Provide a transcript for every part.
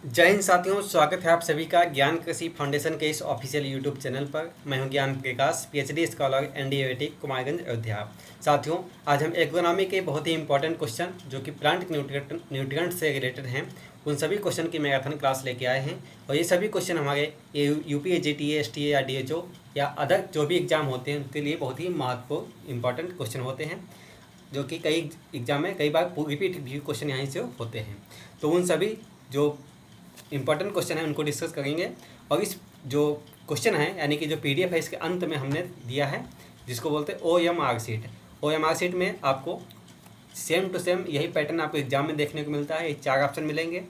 जय हिंद साथियों, स्वागत है आप सभी का ज्ञान कृषि फाउंडेशन के इस ऑफिशियल यूट्यूब चैनल पर। मैं हूं ज्ञान प्रकाश, पीएचडी स्कॉलर, एनडीएवीटी, कुमारगंज, अयोध्या। साथियों, आज हम एग्रोनॉमी के बहुत ही इंपॉर्टेंट क्वेश्चन जो कि प्लांट न्यूट्रिएंट से रिलेटेड हैं, उन सभी क्वेश्चन की मैराथन क्लास लेके आए हैं। और ये सभी क्वेश्चन हमारे यूपी, जीटीए, एसटीए या डीएचओ या अदर जो भी एग्जाम होते हैं उनके लिए बहुत ही महत्वपूर्ण इंपॉर्टेंट क्वेश्चन होते हैं, जो कि कई एग्जाम में कई बार रिपीट भी क्वेश्चन यहीं से होते हैं। तो उन सभी जो इंपॉर्टेंट क्वेश्चन है उनको डिस्कस करेंगे। और इस जो क्वेश्चन है यानी कि जो पीडीएफ है इसके अंत में हमने दिया है, जिसको बोलते हैं OMR शीट। OMR शीट में आपको सेम टू सेम यही पैटर्न आपको एग्जाम में देखने को मिलता है। ये 4 ऑप्शन मिलेंगे।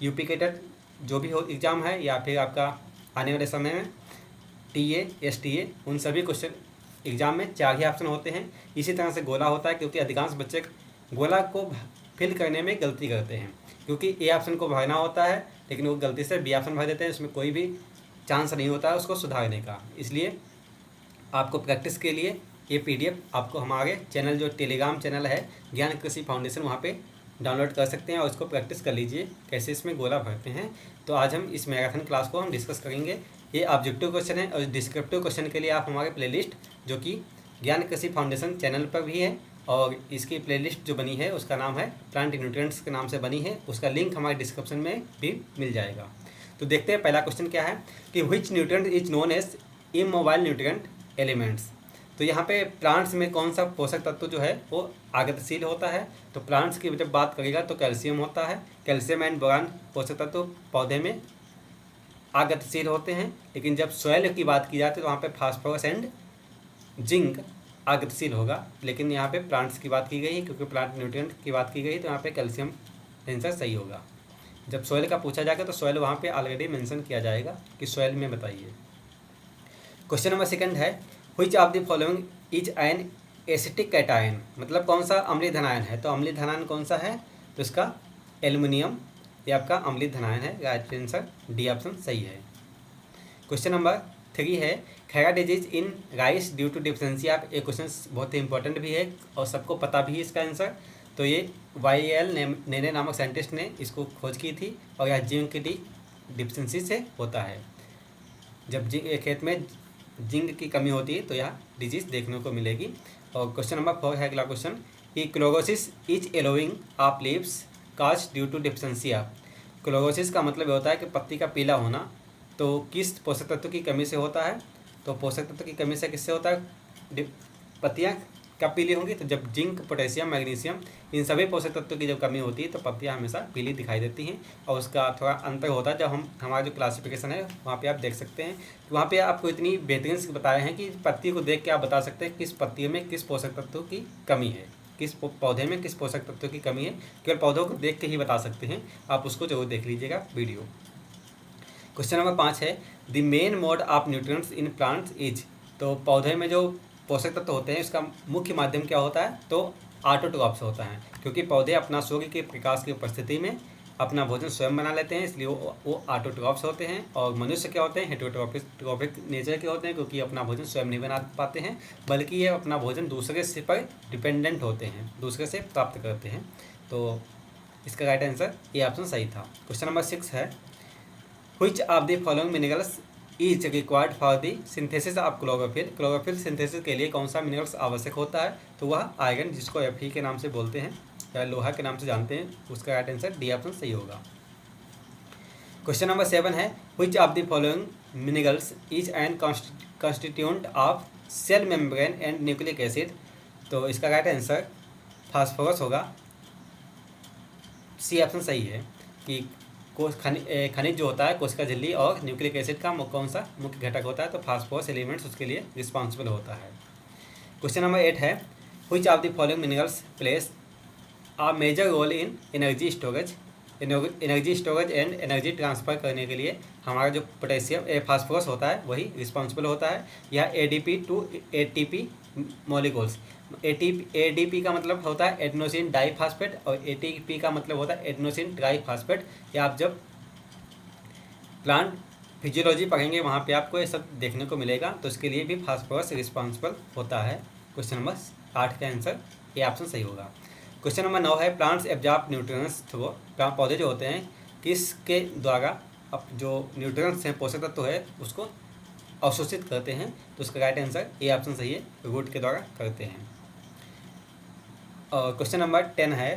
यूपी कैडेट जो भी हो एग्ज़ाम है या फिर आपका आने वाले समय में टीए, एसटीए, उन सभी क्वेश्चन एग्जाम में 4 ही ऑप्शन होते हैं। इसी तरह से गोला होता है, क्योंकि अधिकांश बच्चे गोला को फिल करने में गलती करते हैं, क्योंकि ए ऑप्शन को भरना होता है लेकिन वो गलती से बी ऑप्शन भर देते हैं। इसमें कोई भी चांस नहीं होता है उसको सुधारने का। इसलिए आपको प्रैक्टिस के लिए ये पीडीएफ आपको हमारे चैनल, जो टेलीग्राम चैनल है ज्ञान कृषि फाउंडेशन, वहाँ पे डाउनलोड कर सकते हैं और उसको प्रैक्टिस कर लीजिए कैसे इसमें गोला भरते हैं। तो आज हम इस मैराथन क्लास को हम डिस्कस करेंगे। ये ऑब्जेक्टिव क्वेश्चन है और डिस्क्रिप्टिव क्वेश्चन के लिए आप हमारे प्लेलिस्ट, जो कि ज्ञान कृषि फाउंडेशन चैनल पर भी है और इसकी प्लेलिस्ट जो बनी है उसका नाम है प्लांट न्यूट्रिएंट्स के नाम से बनी है, उसका लिंक हमारे डिस्क्रिप्शन में भी मिल जाएगा। तो देखते हैं पहला क्वेश्चन क्या है कि which nutrient is known as immobile nutrient elements. तो यहाँ पे प्लांट्स में कौन सा पोषक तत्व जो है वो आगतिशील होता है। तो प्लांट्स की जब बात करेगा तो कैल्शियम होता है। कैल्शियम एंड बोरान पोषक तत्व पौधे में आगतिशील होते हैं। लेकिन जब सॉइल की बात की जाती है तो वहाँ पे फास्फोरस एंड जिंक आगतिशील होगा। लेकिन यहाँ पे प्लांट्स की बात की गई है, क्योंकि प्लांट न्यूट्रिएंट की बात की गई तो यहाँ पे कैल्शियम आंसर सही होगा। जब सॉइल का पूछा जाएगा तो सॉइल वहाँ पे ऑलरेडी मेंशन किया जाएगा कि सॉइल में बताइए। क्वेश्चन नंबर 2 है which of the following is an acetic cation. मतलब कौन सा अम्लीय धनायन है। तो अम्लीय धनायन कौन सा है, तो इसका एल्युमिनियम, ये आपका अम्लीय धनायन है। राइट आंसर डी ऑप्शन सही है। क्वेश्चन नंबर 3 है Khaira disease in rice due to deficiency of. ये क्वेश्चन बहुत ही इंपॉर्टेंट भी है और सबको पता भी है इसका आंसर। तो ये YL नेने नामक साइंटिस्ट ने इसको खोज की थी और यह जिंक की डिफिशेंसी से होता है। जब खेत में जिंक की कमी होती है तो यह डिजीज देखने को मिलेगी। और क्वेश्चन नंबर 4 है अगला क्वेश्चन कि chlorosis is yellowing of leaves cause due to deficiency of. Chlorosis का मतलब होता है कि पत्ती का पीला होना, तो किस पोषक तत्व की कमी से होता है। तो पोषक तत्व की कमी से किससे होता है, पत्तियाँ कब पीली होंगी, तो जब जिंक, पोटेशियम, मैग्नीशियम, इन सभी पोषक तत्वों की जब कमी होती है तो पत्तियाँ हमेशा पीली दिखाई देती हैं। और उसका थोड़ा अंतर होता है जब हमारा जो क्लासिफिकेशन है वहाँ पे आप देख सकते हैं। वहाँ पे आपको इतनी बेहतरीन से बताए हैं कि पत्ती को देख के आप बता सकते हैं किस पत्ती में किस पोषक तत्व की कमी है, किस पौधे में किस पोषक तत्व की कमी है। केवल पौधों को देख के ही बता सकते हैं। आप उसको जरूर देख लीजिएगा वीडियो। क्वेश्चन नंबर 5 है the main mode of nutrients in plants is. तो पौधे में जो पोषक तत्व होते हैं इसका मुख्य माध्यम क्या होता है, तो ऑटोट्रॉप्स होता है। क्योंकि पौधे अपना सूर्य के प्रकाश की उपस्थिति में अपना भोजन स्वयं बना लेते हैं, इसलिए वो ऑटोट्रॉप्स होते हैं। और मनुष्य क्या होते हैं, हेटेरोट्रॉपिक नेचर के होते हैं, क्योंकि अपना भोजन स्वयं नहीं बना पाते हैं, बल्कि ये अपना भोजन दूसरे से पर डिपेंडेंट होते हैं, दूसरे से प्राप्त करते हैं। तो इसका राइट आंसर ये ऑप्शन सही था। क्वेश्चन नंबर 6 है which of the following minerals is required for the synthesis of chlorophyll. Chlorophyll synthesis के लिए कौन सा मिनरल्स आवश्यक होता है, तो वह आयरन, जिसको Fe के नाम से बोलते हैं या लोहा के नाम से जानते हैं, उसका राइट आंसर डी ऑप्शन सही होगा। क्वेश्चन नंबर 7 है which of the following minerals is an constituent of cell membrane and nucleic acid. तो इसका राइट आंसर फास्फोरस होगा। सी ऑप्शन सही है कि खनिज जो होता है कोशिका झिल्ली और न्यूक्लिक एसिड का कौन सा मुख्य घटक होता है, तो फास्फोरस एलिमेंट्स उसके लिए रिस्पॉन्सिबल होता है। क्वेश्चन नंबर 8 है which of the following minerals plays a major role in energy storage. Energy storage and energy transfer करने के लिए हमारा जो पोटेशियम फास्फोरस होता है वही रिस्पॉन्सिबल होता है। यह ADP to ATP molecules. ADP का मतलब होता है एडेनोसिन डाइफॉस्फेट और ATP का मतलब होता है एडेनोसिन ट्राइफॉस्फेट। या आप जब प्लांट फिजियोलॉजी पढ़ेंगे वहाँ पे आपको ये सब देखने को मिलेगा। तो इसके लिए भी फास्फोरस रिस्पॉन्सिबल होता है। क्वेश्चन नंबर 8 का आंसर ये ऑप्शन सही होगा। क्वेश्चन नंबर 9 है प्लांट्स एब्जॉर्ब न्यूट्रिएंट्स थ्रू। पौधे जो होते हैं किसके द्वारा अब जो न्यूट्रिएंट्स हैं, पोषक तत्व है, उसको अवशोषित करते हैं? तो उसका राइट आंसर ए ऑप्शन सही है, रूट के द्वारा करते हैं। और क्वेश्चन नंबर 10 है,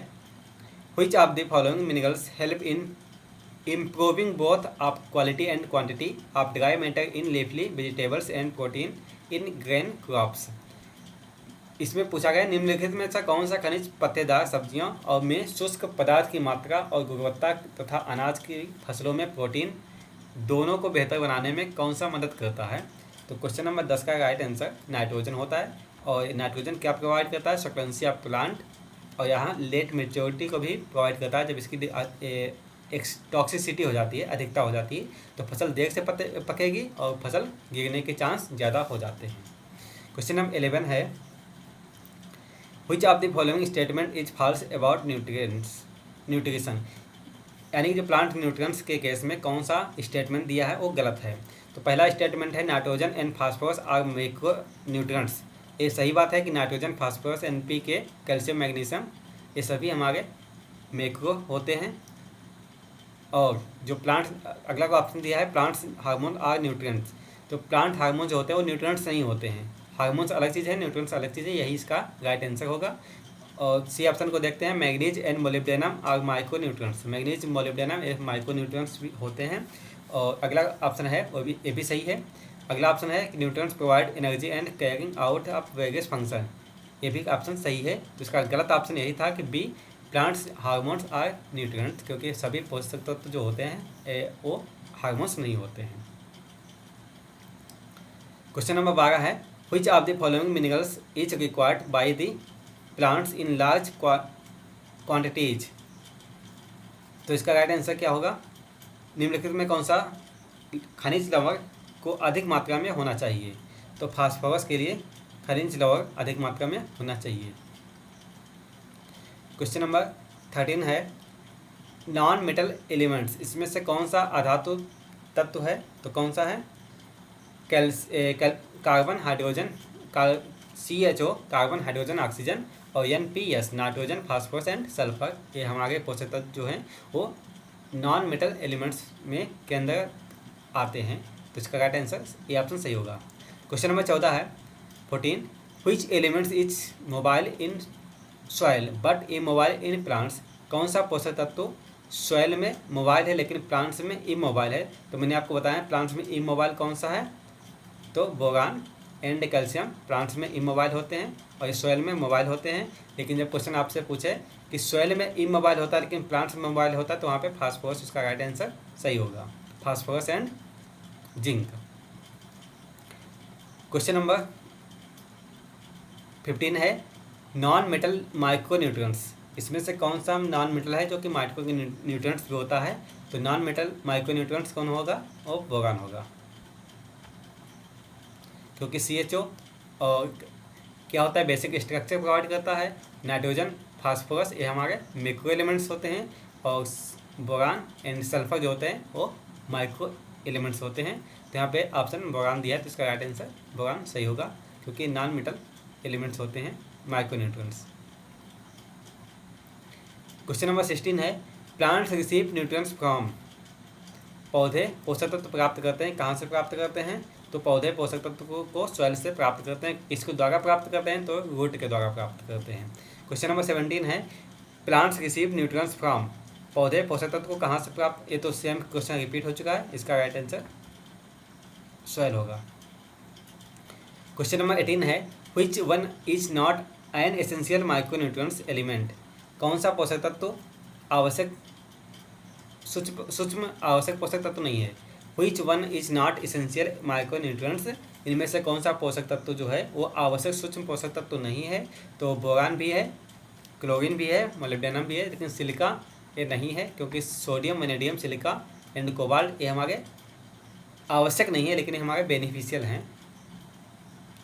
which of the following minerals help in improving both of quality and quantity of dry matter in leafy vegetables and protein in grain crops. इसमें पूछा गया निम्नलिखित में से कौन सा खनिज पत्तेदार सब्जियों और में शुष्क पदार्थ की मात्रा और गुणवत्ता तथा अनाज की फसलों में प्रोटीन दोनों को बेहतर बनाने में कौन सा मदद करता है? तो क्वेश्चन नंबर 10 का राइट आंसर नाइट्रोजन होता है। और नाइट्रोजन क्या प्रोवाइड करता है? सक्लेंसी ऑफ प्लांट, और यहाँ लेट मेच्योरिटी को भी प्रोवाइड करता है। जब इसकी टॉक्सिसिटी हो जाती है, अधिकता हो जाती है, तो फसल देर से पकेगी और फसल गिरने के चांस ज़्यादा हो जाते हैं। क्वेश्चन नंबर 11 है, which of the following statement is false about nutrition. यानी कि जो प्लांट न्यूट्रिएंट्स के केस में कौन सा स्टेटमेंट दिया है वो गलत है। तो पहला स्टेटमेंट है nitrogen and phosphorus are macro nutrients. ये सही बात है कि nitrogen, phosphorus, NPK, calcium, magnesium ये सभी हमारे मैक्रो होते हैं। और जो प्लांट, अगला को ऑप्शन दिया है प्लांट्स हार्मोन आर न्यूट्रिएंट्स। तो प्लांट हार्मोन जो होते हैं वो न्यूट्रिएंट्स नहीं होते हैं। हार्मोन्स अलग चीज़ है, न्यूट्रिएंट्स अलग चीज़ है, यही इसका राइट आंसर होगा। और सी ऑप्शन को देखते हैं, manganese and molybdenum are micro nutrients. Manganese, molybdenum ये माइक्रो न्यूट्रिएंट्स भी होते हैं। और अगला ऑप्शन है वो भी, ये भी सही है। अगला ऑप्शन है कि nutrients provide energy and carrying out of various function. ये भी ऑप्शन सही है। तो इसका गलत ऑप्शन यही था कि B, plants hormones are nutrients, क्योंकि सभी पोषक तत्व जो होते हैं वो हार्मोन्स नहीं होते हैं। क्वेश्चन नंबर 12 है, which of the following minerals is required by the plants in large quantities. तो इसका राइट आंसर क्या होगा? निम्नलिखित में कौन सा खनिज लवण को अधिक मात्रा में होना चाहिए? तो फास्फोरस के लिए खनिज लवण अधिक मात्रा में होना चाहिए। क्वेश्चन नंबर 13 है, नॉन मेटल एलिमेंट्स, इसमें से कौन सा अधातु तत्व है? तो कौन सा है? Carbon, hydrogen, CHO, carbon, hydrogen, oxygen, और NPS, nitrogen, phosphorus and sulphur. ये हमारे पोषक तत्व जो हैं वो नॉन मेटल एलिमेंट्स में के अंदर आते हैं। तो इसका राइट आंसर ये ऑप्शन सही होगा। क्वेश्चन नंबर 14 है, 14, which elements is mobile in soil but immobile in plants. कौन सा पोषक तत्व सॉइल में मोबाइल है लेकिन प्लांट्स में इमोबाइल है? तो मैंने आपको बताया प्लांट्स में इमोबाइल कौन सा है? तो बोरान एंड कैल्शियम प्लांट्स में इमोबाइल होते हैं और सॉइल में मोबाइल होते हैं। लेकिन जब क्वेश्चन आपसे पूछे कि सॉइल में इमोबाइल होता है लेकिन प्लांट्स में मोबाइल होता है, तो वहाँ पे फास्फोरस उसका राइट आंसर सही होगा, phosphorus and zinc. Question number 15 है, नॉन मेटल माइक्रो न्यूट्रिएंट्स। इसमें से कौन सा नॉन मेटल है जो कि माइक्रो न्यूट्रिएंट्स भी होता है? तो नॉन मेटल माइक्रो न्यूट्रिएंट्स कौन होगा? वो बोरान होगा, क्योंकि CHO और क्या होता है, बेसिक स्ट्रक्चर प्रोवाइड करता है। नाइट्रोजन, फास्फोरस ये हमारे मैक्रो एलिमेंट्स होते हैं, और बोरान एंड सल्फर जो होते हैं वो माइक्रो एलिमेंट्स होते हैं। तो यहाँ पे ऑप्शन बोरान दिया है, तो इसका राइट आंसर बोरान सही होगा, क्योंकि नॉन मेटल एलिमेंट्स होते हैं माइक्रो न्यूट्रिएंट्स। क्वेश्चन नंबर 16 है, प्लांट्स रिसीव न्यूट्रिएंट्स फ्रॉम। पौधे पोषक तत्व प्राप्त करते हैं, कहाँ से प्राप्त करते हैं? तो पौधे पोषक तत्व को सॉइल से प्राप्त करते हैं। इसके द्वारा प्राप्त करते हैं तो रूट के द्वारा प्राप्त करते हैं। क्वेश्चन नंबर 17 है, प्लांट्स रिसीव न्यूट्रिएंट्स फ्रॉम। पौधे पोषक तत्व को कहाँ से प्राप्त, ये तो सेम क्वेश्चन रिपीट हो चुका है, इसका राइट आंसर सॉइल होगा। क्वेश्चन नंबर 18 है, which one is not an essential micronutrients element. कौन सा पोषक तत्व आवश्यक सूक्ष्म आवश्यक पोषक तत्व नहीं है? Which one is not essential micronutrients, इनमें से कौन सा पोषक तत्व जो है वो आवश्यक सूक्ष्म पोषक तत्व नहीं है? तो बोरान भी है, क्लोरीन भी है, मोलिब्डेनम भी है, लेकिन सिलिका ये नहीं है, क्योंकि sodium, vanadium, silica and cobalt ये हमारे आवश्यक नहीं है लेकिन ये हमारे बेनिफिशियल हैं।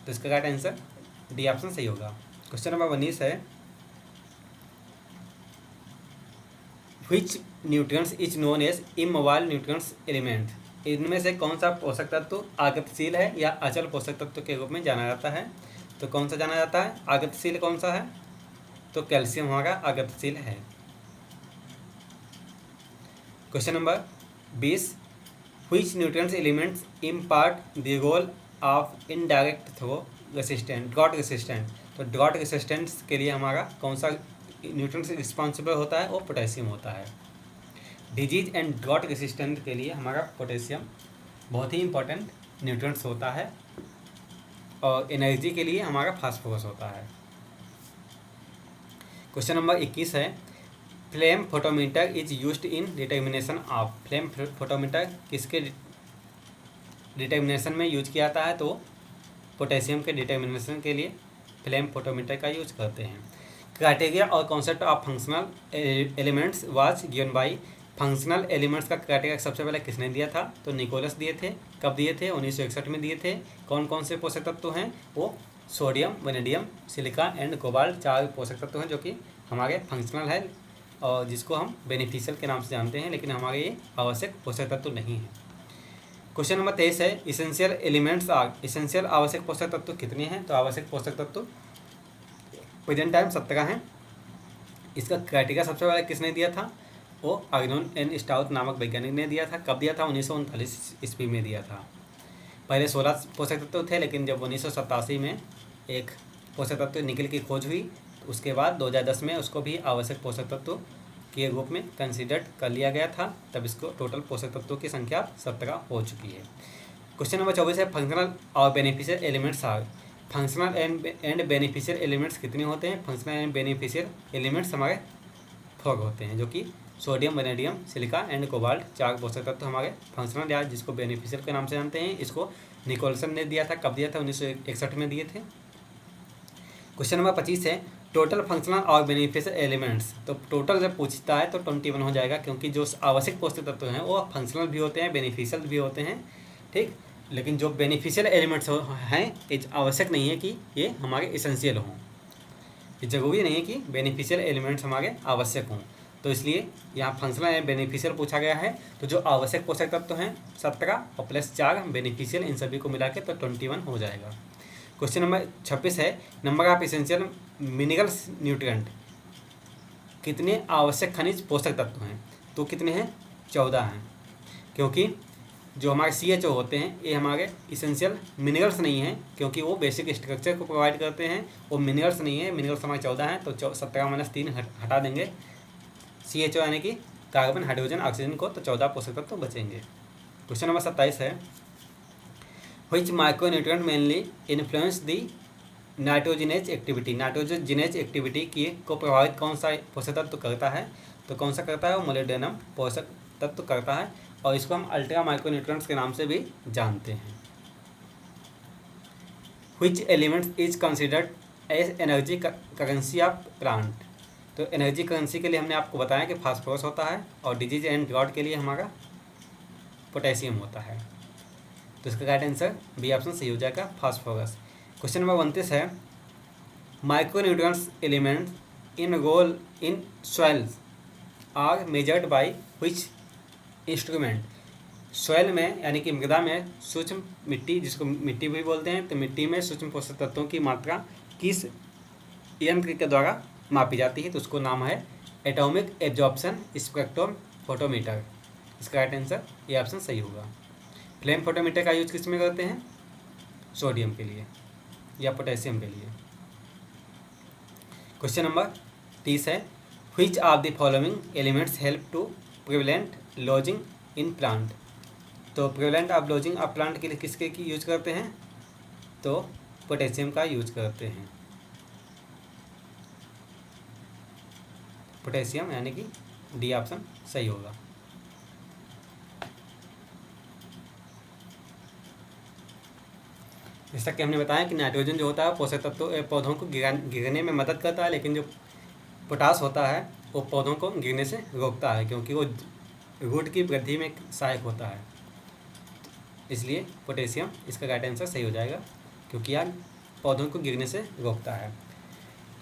तो इसका राइट आंसर डी ऑप्शन सही होगा। क्वेश्चन नंबर 19 है, which nutrients is known as immobile nutrients element. इनमें से कौन सा पोषक तत्व आगतिशील है या अचल पोषक तत्व के रूप में जाना जाता है? तो कौन सा जाना जाता है? आगतिशील कौन सा है? तो कैल्शियम हमारा आगतिशील है। Question number 20, which nutrients elements impart the role of indirect throw resistant drought resistant. तो ड्रॉट रेसिस्टेंस के लिए हमारा कौन सा न्यूट्रिएंट्स रिस्पॉन्सिबल होता है, वो पोटेशियम होता है। डिजीज एंड ड्रॉट रेसिस्टेंट के लिए हमारा पोटेशियम बहुत ही इंपॉर्टेंट न्यूट्रिएंट्स होता है, और एनर्जी के लिए हमारा फास्फोरस होता है। क्वेश्चन नंबर 21 है, flame photometer is used in determination of. Flame photometer किसके डिटर्मिनेशन में यूज किया जाता है, तो पोटेशियम के डिटर्मिनेशन के लिए फ्लेम फोटोमीटर का यूज करते हैं। क्राइटेरिया और concept of functional elements was given by. Functional elements का क्राइटेरिया सबसे पहले किसने दिया था, तो निकोलस दिए थे। कब दिए थे, 1961 में दिए थे। कौन कौन से पोषक तत्व हैं, वो sodium, vanadium, silica and cobalt, 4 पोषक तत्व हैं जो कि हमारे फंक्शनल है और जिसको हम बेनिफिशियल के नाम से जानते हैं, लेकिन हमारे ये आवश्यक पोषक तत्व नहीं है। क्वेश्चन नंबर 23 है, इसेंशियल एलिमेंट्स आर। इसेंशियल आवश्यक पोषक तत्व कितने हैं, तो आवश्यक पोषक तत्व प्रेजेंट टाइम 17 हैं। इसका क्राइटेरिया सबसे पहले किसने दिया था, वो आर्गनोन एन स्टाउट नामक वैज्ञानिक ने दिया था। कब दिया था, 1939 ईस्वी में दिया था। पहले 16 पोषक तत्व थे, लेकिन जब 1987 में एक पोषक तत्व निकल की खोज हुई, तो उसके बाद 2010 में उसको भी आवश्यक पोषक तत्व के रूप में कंसीडर्ड कर लिया गया था। तब इसको टोटल पोषक तत्वों की संख्या 17 हो चुकी है। क्वेश्चन नंबर 24 है, फंक्शनल और beneficial elements are. Functional and beneficial elements कितने होते हैं, फंक्शनल एंड बेनिफिशियल एलिमेंट्स हमारे 4 होते हैं, जो कि sodium, vanadium, silica and cobalt, 4 पोषक तत्व हमारे फंक्शनल या जिसको बेनिफिशियल के नाम से जानते हैं। इसको निकोलसन ने दिया था। कब दिया था, 1961 में दिए थे। क्वेश्चन नंबर 25 है, टोटल फंक्शनल और बेनिफिशियल एलिमेंट्स। तो टोटल जब पूछता है तो 21 हो जाएगा, क्योंकि जो आवश्यक पोषक तत्व हैं वो फंक्शनल भी होते हैं, बेनिफिशियल भी होते हैं, ठीक। लेकिन जो बेनिफिशियल एलिमेंट्स हैं, ये आवश्यक नहीं है कि ये हमारे इसेंशियल हों। ये ज़रूरी नहीं है कि बेनिफिशियल एलिमेंट्स हमारे आवश्यक हों, तो इसलिए यहाँ फंक्शनल एंड बेनिफिशियल पूछा गया है। तो जो आवश्यक पोषक तत्व हैं 17 और प्लस 4 बेनिफिशियल, इन सभी को मिला के तो 21 हो जाएगा। क्वेश्चन नंबर 26 है, number of essential minerals nutrient. कितने आवश्यक खनिज पोषक तत्व हैं, तो कितने हैं, 14 हैं। क्योंकि जो हमारे CHO होते हैं ये हमारे इसेंशियल मिनरल्स नहीं हैं, क्योंकि वो बेसिक स्ट्रक्चर को प्रोवाइड करते हैं, वो मिनरल्स नहीं है। मिनरल्स हमारे 14 हैं, तो 17 - 3 हटा देंगे। CHO यानी कि कार्बन, हाइड्रोजन, ऑक्सीजन को, तो 14 पोषक तत्व बचेंगे। क्वेश्चन नंबर 27 है, which micronutrient mainly influence the nitrogenase activity. Nitrogenase activity की को प्रभावित कौन सा पोषक तत्व करता है, तो कौन सा करता है, वो मोलिब्डेनम पोषक तत्व करता है, और इसको हम अल्ट्रा माइक्रोन्यूट्रिएंट्स के नाम से भी जानते हैं। Which elements is considered as energy currency of plant. तो एनर्जी करेंसी के लिए हमने आपको बताया कि फास्फोरस होता है, और डिजीज एंड ड्रॉट के लिए हमारा पोटेशियम होता है। तो इसका राइट आंसर बी ऑप्शन सही हो जाएगा, फास्फोरस। क्वेश्चन नंबर 29 है, micronutrients elements in role in soils are measured by which instrument. Soil में यानी कि मृदा में सूक्ष्म मिट्टी, जिसको मिट्टी भी बोलते हैं, तो मिट्टी में सूक्ष्म पोषक तत्वों की मात्रा किस यंत्र के द्वारा मापी जाती है, तो उसको नाम है एटॉमिक एब्जॉर्प्शन स्पेक्ट्रोफोटोमीटर। इसका राइट आंसर ये ऑप्शन सही होगा। फ्लेम फोटोमीटर का यूज किस में करते हैं, सोडियम के लिए या पोटेशियम के लिए। क्वेश्चन नंबर 30 है, which of the following elements help to prevalent lodging in plant. तो prevalent of lodging of plant के लिए किसके की यूज करते हैं, तो पोटेशियम का यूज करते हैं। पोटेशियम यानी कि डी ऑप्शन सही होगा। जैसा कि हमने बताया कि नाइट्रोजन जो होता है पोषक तत्व पौधों को गिरने में मदद करता है, लेकिन जो पोटास होता है वो पौधों को गिरने से रोकता है, क्योंकि वो रूट की वृद्धि में सहायक होता है। इसलिए पोटेशियम इसका राइट आंसर सही हो जाएगा, क्योंकि यह पौधों को गिरने से रोकता है।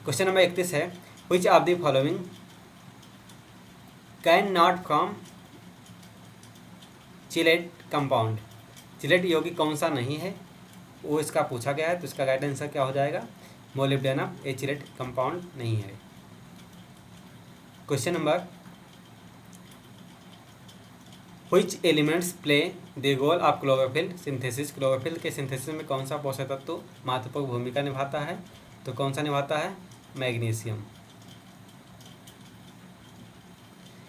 क्वेश्चन नंबर 31 है, which of the following can not from chelate compound. Chelate यौगिक कौन सा नहीं है, वो इसका पूछा गया है। तो इसका राइट आंसर क्या हो जाएगा, मोलिब्डेनम। ये चिलेट कंपाउंड नहीं है। Question number which elements play the role of chlorophyll synthesis. Chlorophyll के सिंथेसिस में कौन सा पोषक तत्व महत्वपूर्ण भूमिका निभाता है? तो कौन सा निभाता है? मैग्नीशियम।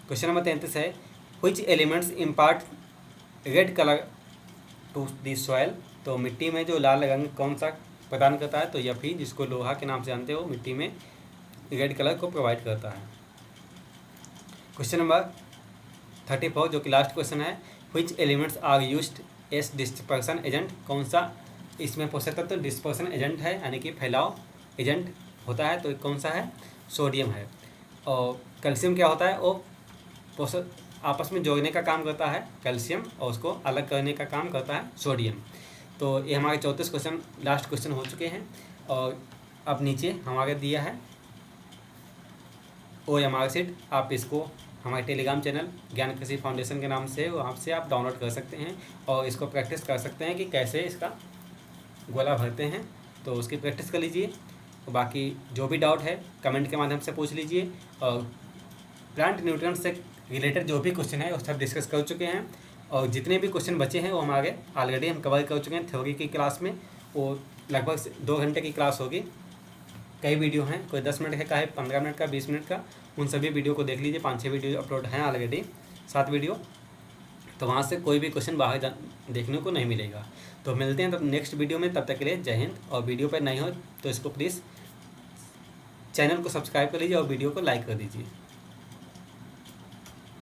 क्वेश्चन नंबर 33 है which elements impart red colour to the soil. तो मिट्टी में जो लाल रंग कौन सा प्रदान करता है? तो Fe, जिसको लोहा के नाम से जानते हो, मिट्टी में रेड कलर को प्रोवाइड करता है। क्वेश्चन नंबर 34 जो कि लास्ट क्वेश्चन है which elements are used as dispersion agent. कौन सा इसमें पोषक तत्व डिस्पर्सन एजेंट है, यानी कि फैलाव एजेंट होता है? तो कौन सा है? सोडियम है। और कैल्शियम क्या होता है? वो पोषक आपस में जोड़ने का काम करता है कैल्शियम, और उसको अलग करने का काम करता है सोडियम। तो ये हमारे 34 क्वेश्चन लास्ट क्वेश्चन हो चुके हैं। और अब नीचे हमारे दिया है OMR शीट, आप इसको हमारे टेलीग्राम चैनल ज्ञान कृषि फाउंडेशन के नाम से वहाँ से आप डाउनलोड कर सकते हैं और इसको प्रैक्टिस कर सकते हैं कि कैसे इसका गोला भरते हैं। तो उसकी प्रैक्टिस कर लीजिए। तो बाकी जो भी डाउट है कमेंट के माध्यम से पूछ लीजिए। और प्लांट न्यूट्रिएंट्स से रिलेटेड जो भी क्वेश्चन है वो सब डिस्कस कर चुके हैं, और जितने भी क्वेश्चन बचे हैं वो हमारे ऑलरेडी हम कवर कर चुके हैं थ्योरी की क्लास में। वो लगभग 2 घंटे की क्लास होगी। कई वीडियो हैं, कोई 10 मिनट का है, 15 मिनट का, 20 मिनट का। उन सभी वीडियो को देख लीजिए। 5-6 वीडियो अपलोड हैं ऑलरेडी, 7 वीडियो। तो वहाँ से कोई भी क्वेश्चन बाहर देखने को नहीं मिलेगा। तो मिलते हैं तब नेक्स्ट वीडियो में। तब तक के लिए जय हिंद। और वीडियो पर नहीं हो तो इसको प्लीज़ चैनल को सब्सक्राइब कर लीजिए और वीडियो को लाइक कर दीजिए।